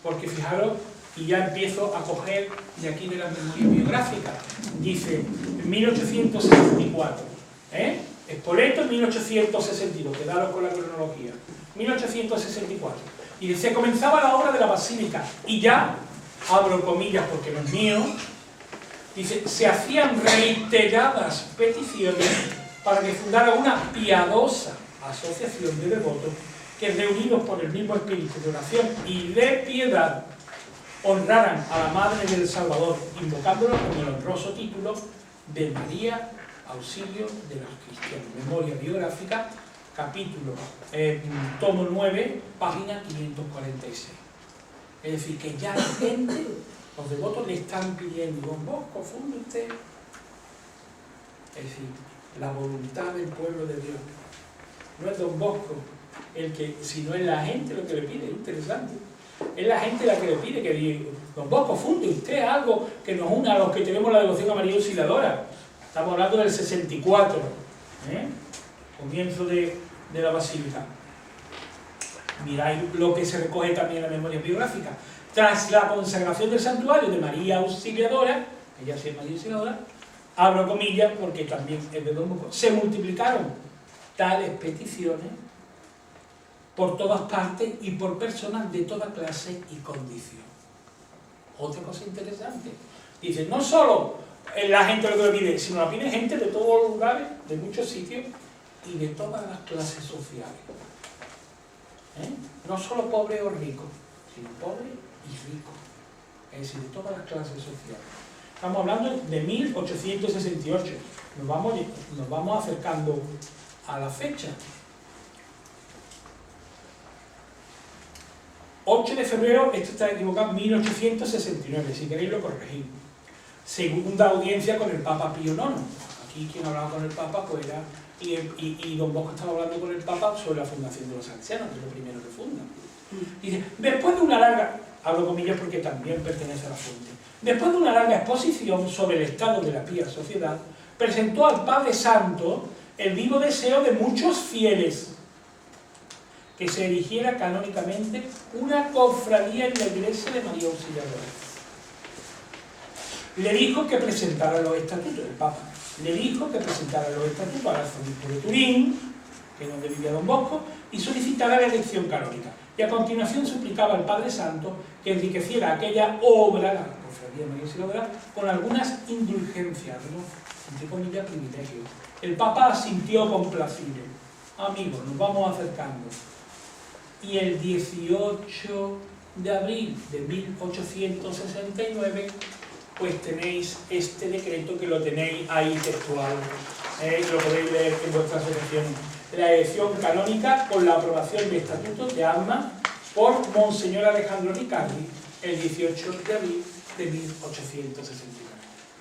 porque fijaros, y ya empiezo a coger de aquí de las memorias biográficas. Dice, en 1864, Spoleto en 1862, quedaros con la cronología, 1864. Y dice, se comenzaba la obra de la basílica, y ya, abro comillas porque no es mío, dice, se hacían reiteradas peticiones para que fundara una piadosa asociación de devotos que, reunidos por el mismo espíritu de oración y de piedad, honraran a la Madre del Salvador, invocándola con el honroso título de María Auxilio de los Cristianos. Memoria biográfica, capítulo, tomo 9, página 546. Es decir, que ya la gente, los devotos le están pidiendo, Don Bosco, funde usted. Es decir, la voluntad del pueblo de Dios. No es Don Bosco el que, sino es la gente lo que le pide, es interesante. Es la gente la que le pide que diga, Don Bosco, funde usted algo que nos una a los que tenemos la devoción a María Auxiliadora. Estamos hablando del 64, comienzo de la basílica. Miráis lo que se recoge también en la memoria biográfica. Tras la consagración del santuario de María Auxiliadora, ella sí es María Auxiliadora, abro comillas porque también es de Don Bosco, se multiplicaron tales peticiones por todas partes y por personas de toda clase y condición. Otra cosa interesante, dice, no solo la gente lo que lo pide, sino la pide gente de todos los lugares, de muchos sitios y de todas las clases sociales. No solo pobre o rico, sino pobre y rico, es decir, de todas las clases sociales. Estamos hablando de 1868, nos vamos acercando a la fecha. 8 de febrero, esto está equivocado, 1869, si queréis lo corregimos. Segunda audiencia con el Papa Pío IX. Aquí quien hablaba con el Papa pues era, y Don Bosco estaba hablando con el Papa sobre la fundación de los salesianos, que es lo primero que funda. Dice, después de una larga, hablo comillas porque también pertenece a la fuente, después de una larga exposición sobre el estado de la pía sociedad, presentó al Padre Santo el vivo deseo de muchos fieles que se erigiera canónicamente una cofradía en la iglesia de María Auxiliadora. Le dijo que presentara los estatutos, el Papa, le dijo que presentara los estatutos al arzobispo de Turín, que es donde vivía Don Bosco, y solicitara la elección canónica. Y a continuación suplicaba al Padre Santo que enriqueciera aquella obra, la cofradía de María Auxiliadora, con algunas indulgencias, ¿no? Entre comillas, privilegios. El Papa asintió complacido. Amigos, nos vamos acercando. Y el 18 de abril de 1869, pues tenéis este decreto que lo tenéis ahí textual, lo podéis leer en vuestra asociación. La elección canónica con la aprobación de estatutos de alma por Monseñor Alejandro Riccardi el 18 de abril de 1869.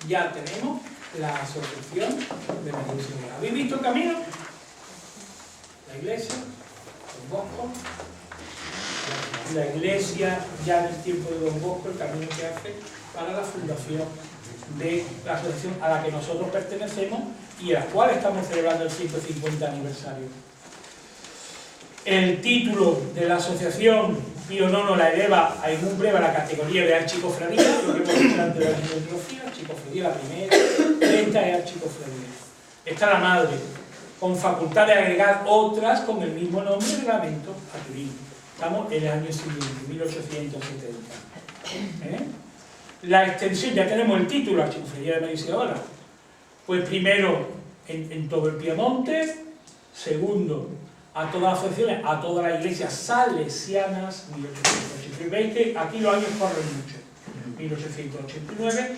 Ya tenemos la asociación de María Auxiliadora. ¿Habéis visto el camino? La iglesia, Don Bosco, la iglesia ya en el tiempo de Don Bosco, el camino que hace para la fundación de la asociación a la que nosotros pertenecemos y a la cual estamos celebrando el 150 aniversario. El título de la asociación Pío IX la eleva a un breve a la categoría de archicofradía, lo que hemos dicho antes de la bibliografía, archicofradía la primera, esta es archicofradía. Está la madre, con facultad de agregar otras con el mismo nombre y reglamento a Turín. Estamos en el año siguiente, 1870. La extensión, ya tenemos el título, Archicofradía de María Auxiliadora. Pues primero, en todo el Piemonte. Segundo, a todas las asociaciones, a todas las iglesias salesianas, 1889. Veis que aquí los años corren mucho. 1889,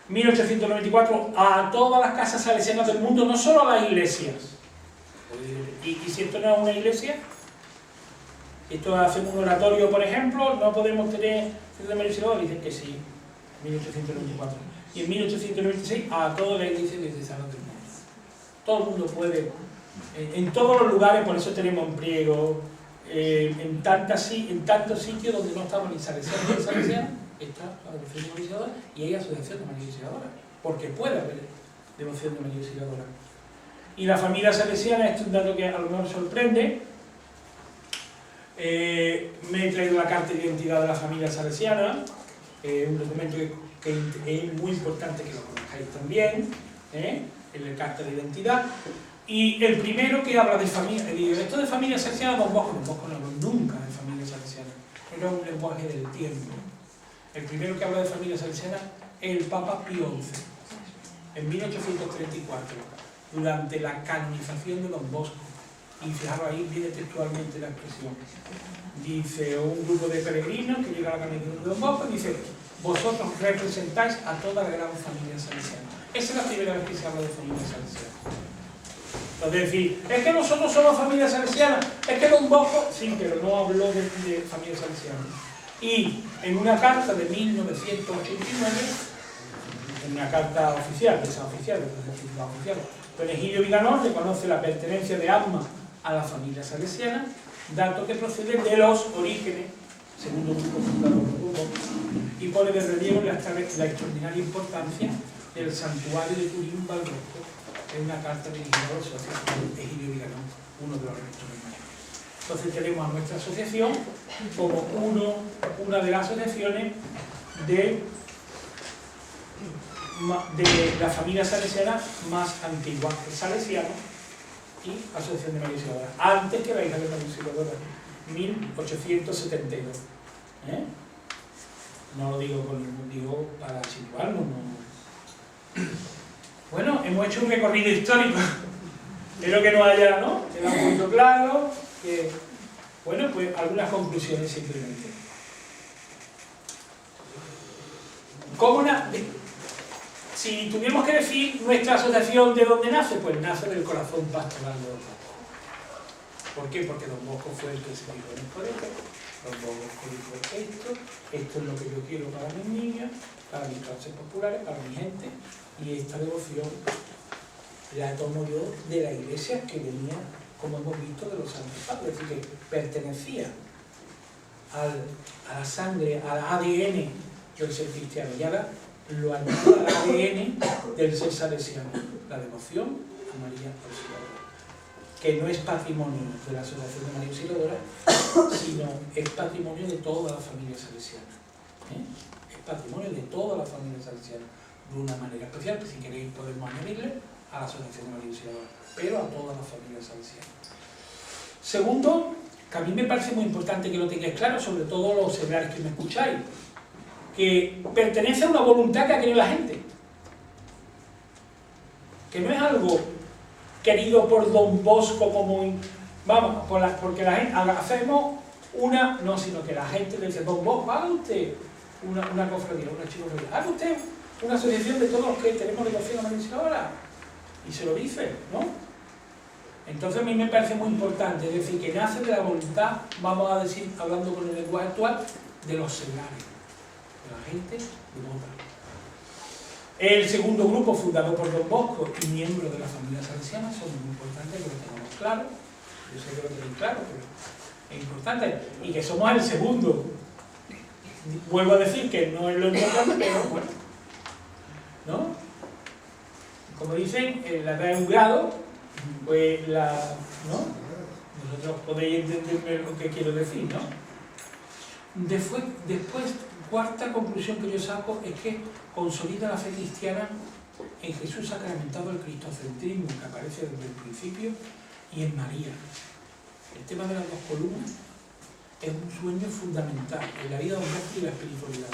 1894, a todas las casas salesianas del mundo, no solo a las iglesias. Y si esto no es una iglesia, esto hacemos un oratorio, por ejemplo, no podemos tener de María Auxiliadora, dicen que sí, 1894. Y en 1896 a toda la iglesia diocesana del mundo. Todo el mundo puede, en todos los lugares, por eso tenemos en Priego, en tantos sitios donde no estamos ni salesianos ni salesianas, está la devoción de María Auxiliadora y hay asociación de María Auxiliadora, porque puede haber devoción de María Auxiliadora. Y la familia salesiana, esto es un dato que a lo mejor sorprende, me he traído la carta de identidad de la familia salesiana, un documento que es muy importante que lo conozcáis también, en la carta de identidad. Y el primero que habla de familia, esto de familia salesiana, Don Bosco no habló nunca de familia salesiana, era un lenguaje del tiempo. El primero que habla de familia salesiana es el Papa Pío XI, en 1834, durante la canonización de Don Bosco. Y fijaros, ahí viene textualmente la expresión. Dice, un grupo de peregrinos que llega a la canonización de Don Bosco, dice, vosotros representáis a toda la gran familia salesiana. Esa es la primera vez que se habla de familia salesiana. Entonces decir, es que nosotros somos familia salesiana, es que Don Bosco, sí, pero no habló de familia salesiana. Y en una carta de 1989, en una carta oficial, don Egidio Viganor reconoce la pertenencia de Asma a la familia salesiana, dato que procede de los orígenes, segundo grupo fundador de Don Bosco, y pone de relieve la extraordinaria importancia del santuario de Turín Valbosco, en una carta dirigida a la asociación de Egidio Viganor, uno de los rectores mayores. Entonces tenemos a nuestra asociación como una de las asociaciones de la familia salesiana más antigua, el salesiano y Asociación de María Auxiliadora, antes que la hija de María Auxiliadora, 1872. No lo digo para situarnos, no. Bueno, hemos hecho un recorrido histórico, espero que no haya, ¿no? Queda un poquito claro, que, bueno, pues algunas conclusiones simplemente. Si tuviéramos que decir nuestra asociación de dónde nace, pues nace del corazón pastoral de Don Bosco. ¿Por qué? Porque Don Bosco fue el que se dijo en el colegio. Don Bosco dijo esto es lo que yo quiero para mis niños, para mis clases populares, para mi gente, y esta devoción la tomo yo de la iglesia que venía, como hemos visto, de los santos padres, es decir, que pertenecía a la sangre, al ADN del ser cristiano, y ahora lo añade al ADN del ser salesiano, la devoción a María Auxiliadora, que no es patrimonio de la Asociación de María Auxiliadora, sino es patrimonio de toda la familia salesiana. Es patrimonio de toda la familia salesiana, de una manera especial, que si queréis podemos añadirle a la Asociación de María Auxiliadora, pero a toda la familia salesiana. Segundo, que a mí me parece muy importante que lo tengáis claro, sobre todo los seglares que me escucháis, que pertenece a una voluntad que ha querido la gente, que no es algo querido por Don Bosco como, vamos, porque la gente, hacemos una, no, sino que la gente le dice, Don Bosco, haga usted una cofradía, una chiconería, haga usted una asociación de todos los que tenemos devoción a María Auxiliadora, y se lo dice, ¿no? Entonces a mí me parece muy importante, es decir, que nace de la voluntad, vamos a decir, hablando con el lenguaje actual, de los seglares, de la gente devota. El segundo grupo, fundado por Don Bosco y miembro de la familia salesiana, son muy importantes, que lo tengamos claro. Yo sé que lo tenéis claro, pero es importante. Y que somos el segundo. Vuelvo a decir que no es lo importante, pero bueno, ¿no? Como dicen, la edad es un grado, pues ¿no? Vosotros podéis entenderme lo que quiero decir, ¿no? Después, cuarta conclusión que yo saco es que consolida la fe cristiana en Jesús sacramentado, el cristocentrismo que aparece desde el principio, y en María. El tema de las dos columnas es un sueño fundamental en la vida de Don Bosco y la espiritualidad.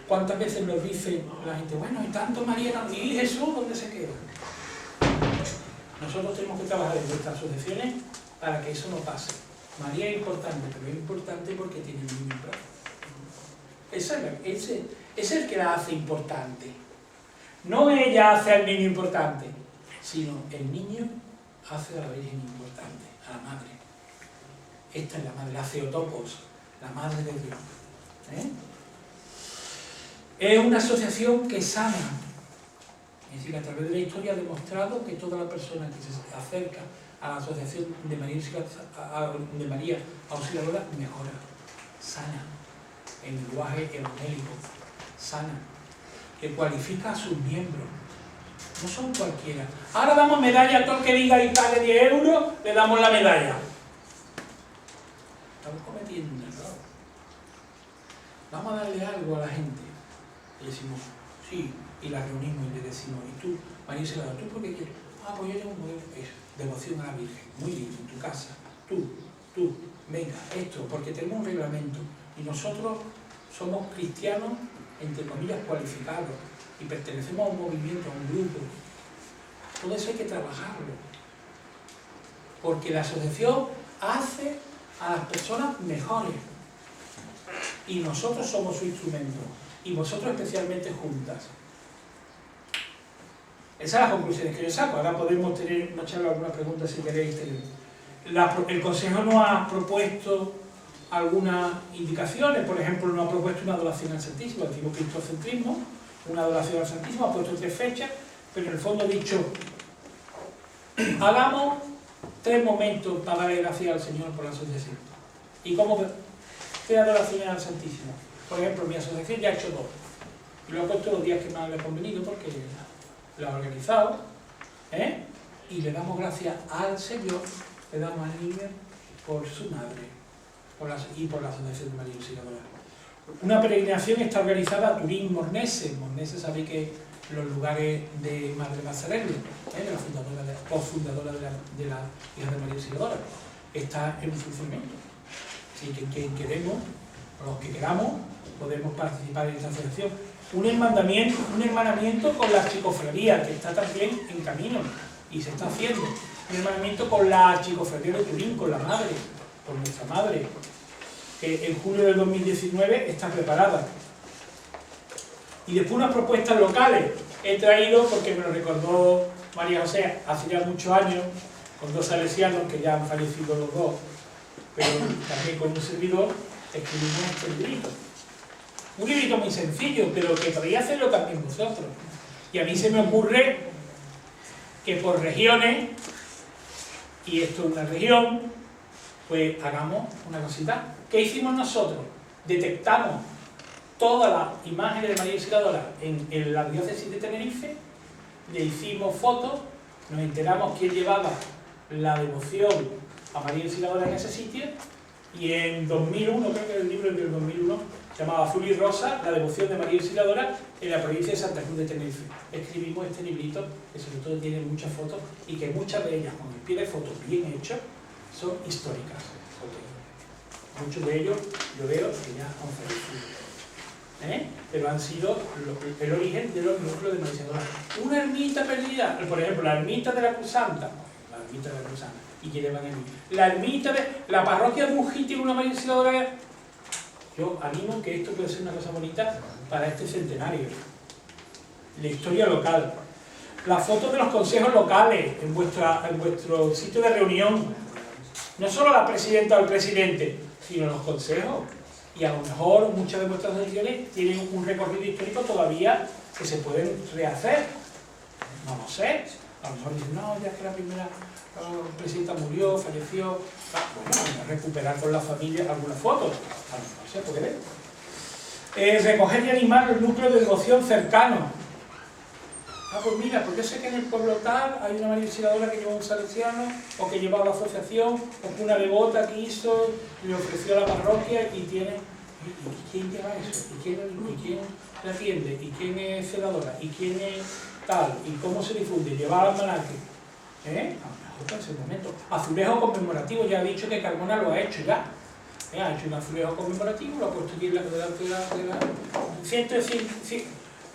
¿Cuántas veces nos dice la gente, bueno, y tanto María, y Jesús, ¿dónde se queda? Nosotros tenemos que trabajar en nuestras asociaciones para que eso no pase. María es importante, pero es importante porque tiene el niño en brazos. Ese es el que la hace importante. No ella hace al niño importante, sino el niño hace a la Virgen importante, a la Madre. Esta es la Madre, la Theotokos, la Madre de Dios. Es una asociación que sana. Es decir, a través de la historia ha demostrado que toda la persona que se acerca a la Asociación de María Auxiliadora mejora, sana, en lenguaje evangélico, sana, que cualifica a sus miembros. No son cualquiera. Ahora damos medalla a todo el que diga y pague 10 euros, le damos la medalla. Estamos cometiendo un error. Vamos a darle algo a la gente. Y decimos, sí, y la reunimos y le decimos, ¿y tú, María Auxiliadora, tú por qué quieres? Ah, pues yo tengo un modelo, devoción a la Virgen, muy lindo, en tu casa. Tú, venga, esto, porque tenemos un reglamento. Y nosotros somos cristianos, entre comillas, cualificados. Y pertenecemos a un movimiento, a un grupo. Todo eso hay que trabajarlo. Porque la asociación hace a las personas mejores. Y nosotros somos su instrumento. Y vosotros especialmente juntas. Esas son las conclusiones que yo saco. Ahora podemos tener una charla, algunas preguntas si queréis tener. El Consejo nos ha propuesto algunas indicaciones. Por ejemplo, nos ha propuesto una adoración al Santísimo. Decimos cristocentrismo. Una adoración al Santísimo, ha puesto 3 fechas, pero en el fondo ha dicho, hagamos 3 momentos para darle gracias al Señor por la asociación. ¿Y cómo? 3 adoraciones al Santísimo. Por ejemplo, mi asociación ya ha hecho 2. Y lo ha puesto los días que más le ha convenido porque lo ha organizado. Y le damos gracias al Señor, le damos al niño por su madre y por la asociación de María Auxiliadora. Una peregrinación está organizada a Turín, Mornese. Mornese, sabéis que los lugares de Madre Mazzarelli, la cofundadora de la hija de María Auxiliadora, está en funcionamiento. Así que quien queremos, o los que queramos, podemos participar en esta asociación. Un hermanamiento con la chicofradía, que está también en camino y se está haciendo. Un hermanamiento con la chicofradía de Turín, con la madre, con nuestra madre, que en julio del 2019 está preparada. Y después unas propuestas locales. He traído, porque me lo recordó María José hace ya muchos años, con 2 salesianos que ya han fallecido los 2, pero también con un servidor, escribimos este librito. Un librito muy sencillo, pero que podéis hacerlo también vosotros. Y a mí se me ocurre que por regiones, y esto es una región, pues hagamos una cosita. ¿Qué hicimos nosotros? Detectamos todas las imágenes de María Auxiliadora en la diócesis de Tenerife, le hicimos fotos, nos enteramos quién llevaba la devoción a María Auxiliadora en ese sitio, y en 2001, creo que el libro es del 2001, llamado Azul y Rosa, la devoción de María Auxiliadora en la provincia de Santa Cruz de Tenerife. Escribimos este librito, que sobre todo tiene muchas fotos, y que muchas de ellas, con el pie de fotos bien hecho, son históricas. Muchos de ellos yo veo que ya han fallecido, pero han sido el origen de los núcleos de María Auxiliadora. Una ermita perdida, por ejemplo, la ermita de la Cruz Santa, la ermita de la Cruz Santa, y que llevan en la ermita de la parroquia de Ujiti, tiene una María Auxiliadora. Yo animo que esto puede ser una cosa bonita para este centenario. La historia local, las fotos de los consejos locales en vuestro sitio de reunión, no solo la presidenta o el presidente, sino los consejos. Y a lo mejor muchas de vuestras asociaciones tienen un recorrido histórico todavía que se pueden rehacer. No lo sé. A lo mejor dicen, no, ya es que la primera presidenta murió, falleció. Bueno, recuperar con la familia algunas fotos. A lo mejor se puede. Recoger y animar los núcleos de devoción cercanos. Ah, pues mira, porque yo sé que en el pueblo tal hay una María Auxiliadora que lleva un salesiano, o que lleva la asociación, o que una devota que hizo, le ofreció a la parroquia y tiene... ¿Y quién lleva eso? ¿Y quién la atiende? ¿Y quién es celadora? ¿Y quién es tal? ¿Y cómo se difunde? ¿Lleva almanaque? A lo mejor en ese momento. Azulejo conmemorativo, ya he dicho que Carmona lo ha hecho ya. Ha hecho un azulejo conmemorativo, lo ha puesto aquí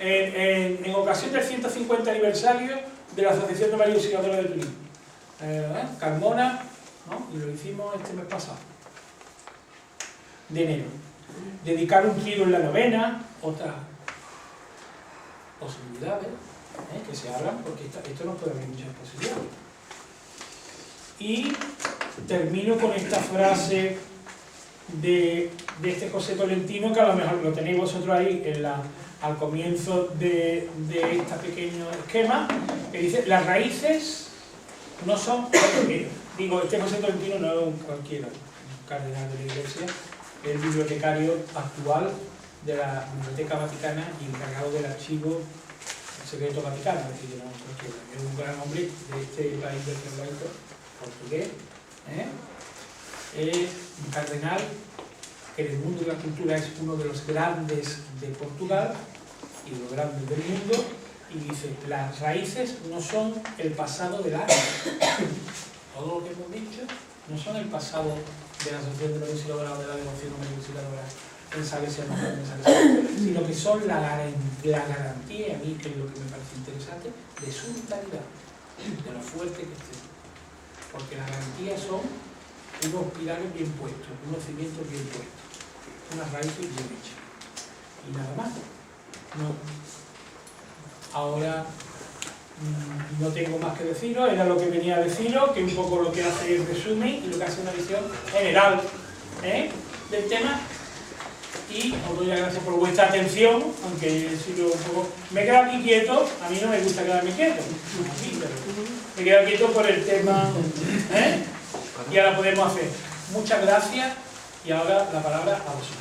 en ocasión del 150 aniversario de la Asociación de María Auxiliadora de Turín. Carmona, ¿no? Y lo hicimos este mes pasado, de enero. Dedicar un trío en la novena, otras posibilidades que se abran, porque esto nos puede abrir muchas posibilidades. Y termino con esta frase de este José Tolentino, que a lo mejor lo tenéis vosotros ahí al comienzo de este pequeño esquema, que dice: las raíces no son, digo, este José Tolentino no es un cualquiera, un cardenal de la Iglesia, es el bibliotecario actual de la Biblioteca Vaticana y encargado del archivo secreto vaticano, es decir, no cualquiera, es un gran hombre de este país del Carlito, portugués, es un cardenal que en el mundo de la cultura es uno de los grandes de Portugal y de los grandes del mundo, y dice, las raíces no son el pasado del arte. Todo lo que hemos dicho no son el pasado de la asociación de la Iglesia o de la devoción universitaria en Salesianos, sino que son la garantía, a mí que es lo que me parece interesante, de su vitalidad, de lo fuerte que esté. Porque las garantías son unos pilares bien puestos, unos cimientos bien puestos, unas raíces bien hechas. Y nada más. No. Ahora no tengo más que deciros, era lo que venía a deciros, que un poco lo que hace el resumen y lo que hace una visión general del tema. Y os doy las gracias por vuestra atención, aunque he sido un poco... Me he quedado aquí quieto, a mí no me gusta quedarme quieto, me he quedado quieto por el tema, y ahora podemos hacer. Muchas gracias y ahora la palabra a vosotros.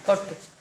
Corte.